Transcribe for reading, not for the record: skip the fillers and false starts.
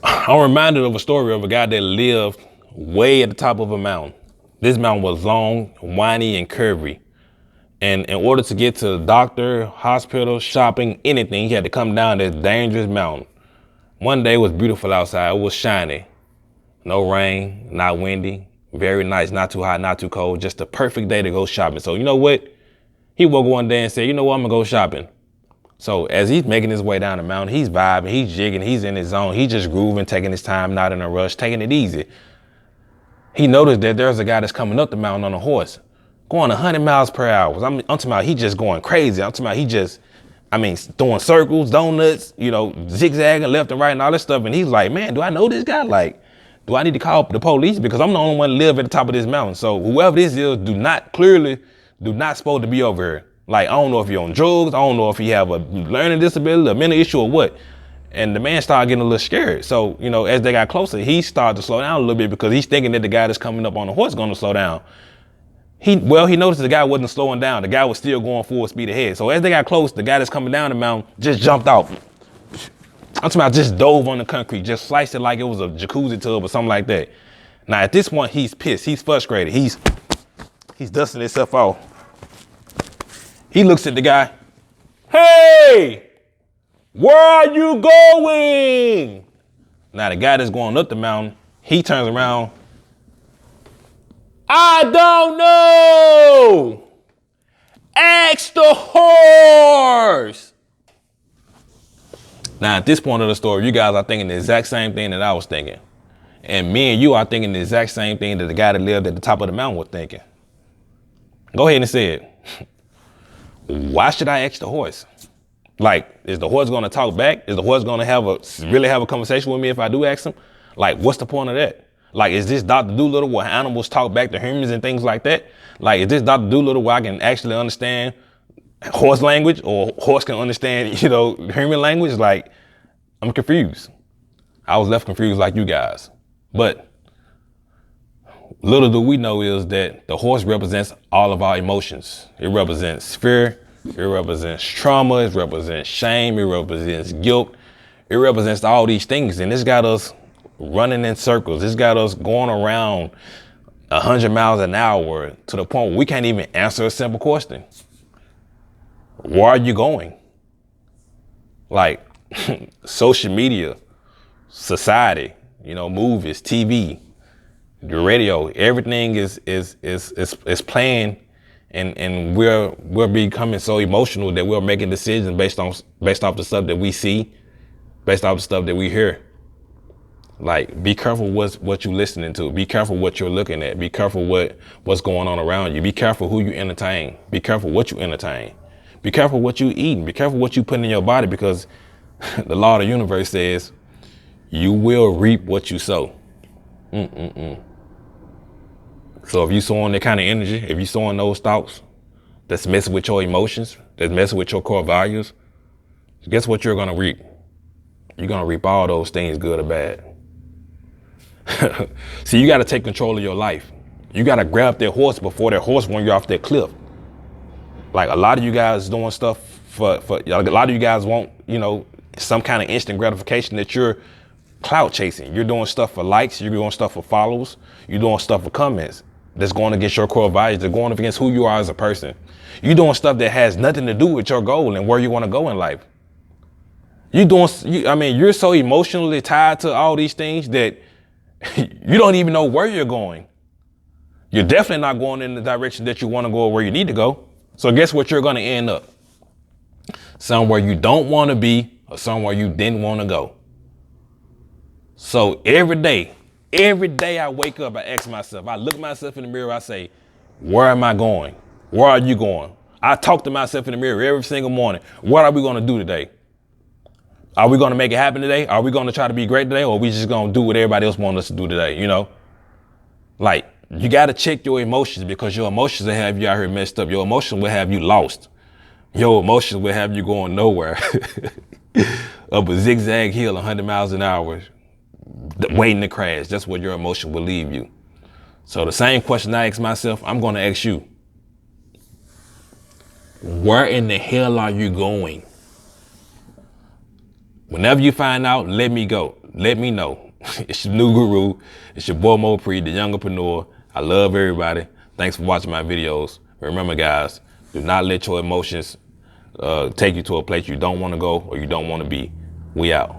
I'm reminded of a story of a guy that lived way at the top of a mountain. This mountain was long, windy, and curvy. And in order to get to the doctor, hospital, shopping, anything, he had to come down this dangerous mountain. One day it was beautiful outside. It was shiny. No rain, not windy. Very nice, not too hot, not too cold. Just the perfect day to go shopping. So you know what? He woke one day and said, you know what, I'm gonna go shopping. So as he's making his way down the mountain, he's vibing, he's jigging, he's in his zone. He's just grooving, taking his time, not in a rush, taking it easy. He noticed that there's a guy that's coming up the mountain on a horse, going 100 miles per hour. I'm talking about he just going crazy. I'm talking about he just, throwing circles, donuts, zigzagging left and right and all this stuff. And he's like, man, do I know this guy? Like, do I need to call the police? Because I'm the only one to live at the top of this mountain. So whoever this is, do not supposed to be over here. Like, I don't know if you're on drugs. I don't know if you have a learning disability, a mental issue or what. And the man started getting a little scared. So, as they got closer, he started to slow down a little bit because he's thinking that the guy that's coming up on the horse is going to slow down. He noticed the guy wasn't slowing down. The guy was still going full speed ahead. So as they got close, the guy that's coming down the mountain just jumped off. I'm talking about just dove on the concrete, just sliced it like it was a jacuzzi tub or something like that. Now at this point, he's pissed. He's frustrated. He's dusting himself off. He looks at the guy. Hey, where are you going? Now the guy that's going up the mountain, he turns around. I don't know. Ask the horse. Now, at this point of the story, you guys are thinking the exact same thing that I was thinking. And me and you are thinking the exact same thing that the guy that lived at the top of the mountain was thinking. Go ahead and say it. Why should I ask the horse? Like, is the horse going to talk back? Is the horse going to really have a conversation with me if I do ask him? Like, what's the point of that? Like, is this Dr. Doolittle where animals talk back to humans and things like that? Like, is this Dr. Doolittle where I can actually understand horse language or horse can understand, human language? Like, I'm confused. I was left confused like you guys. But little do we know is that the horse represents all of our emotions. It represents fear. It represents trauma. It represents shame. It represents guilt. It represents all these things. And it's got us running in circles. It's got us going around 100 miles an hour to the point where we can't even answer a simple question. Where are you going? Like social media, society, movies, TV, the radio, everything is playing, and we're becoming so emotional that we're making decisions based off the stuff that we see, based off the stuff that we hear. Like, be careful what you're listening to. Be careful what you're looking at. Be careful what's going on around you. Be careful who you entertain. Be careful what you entertain. Be careful what you eating. Be careful what you put in your body, because the law of the universe says you will reap what you sow. So if you sowing that kind of energy, if you sowing those thoughts that's messing with your emotions, that's messing with your core values, guess what you're gonna reap? You're gonna reap all those things, good or bad. See, you got to take control of your life. You got to grab that horse before that horse run you off that cliff. Like, a lot of you guys doing stuff for a lot of you guys want, some kind of instant gratification, that you're clout chasing. You're doing stuff for likes. You're doing stuff for followers. You're doing stuff for comments. That's going against your core values. They're going against who you are as a person. You're doing stuff that has nothing to do with your goal and where you want to go in life. You're so emotionally tied to all these things that you don't even know where you're going. You're definitely not going in the direction that you want to go or where you need to go. So guess what you're going to end up? Somewhere you don't want to be, or somewhere you didn't want to go. So every day I wake up, I ask myself, I look myself in the mirror, I say, where am I going? Where are you going? I talk to myself in the mirror every single morning. What are we going to do today? Are we going to make it happen today? Are we going to try to be great today? Or are we just going to do what everybody else wants us to do today? Like, you got to check your emotions, because your emotions will have you out here messed up. Your emotions will have you lost. Your emotions will have you going nowhere. Up a zigzag hill, 100 miles an hour, waiting to crash. That's where your emotion will leave you. So the same question I ask myself, I'm going to ask you. Where in the hell are you going? Whenever you find out, let me go. let me know. It's your new guru. It's your boy Mo Pre, the youngerpreneur. I love everybody. Thanks for watching my videos. Remember, guys, do not let your emotions take you to a place you don't want to go or you don't want to be. We out.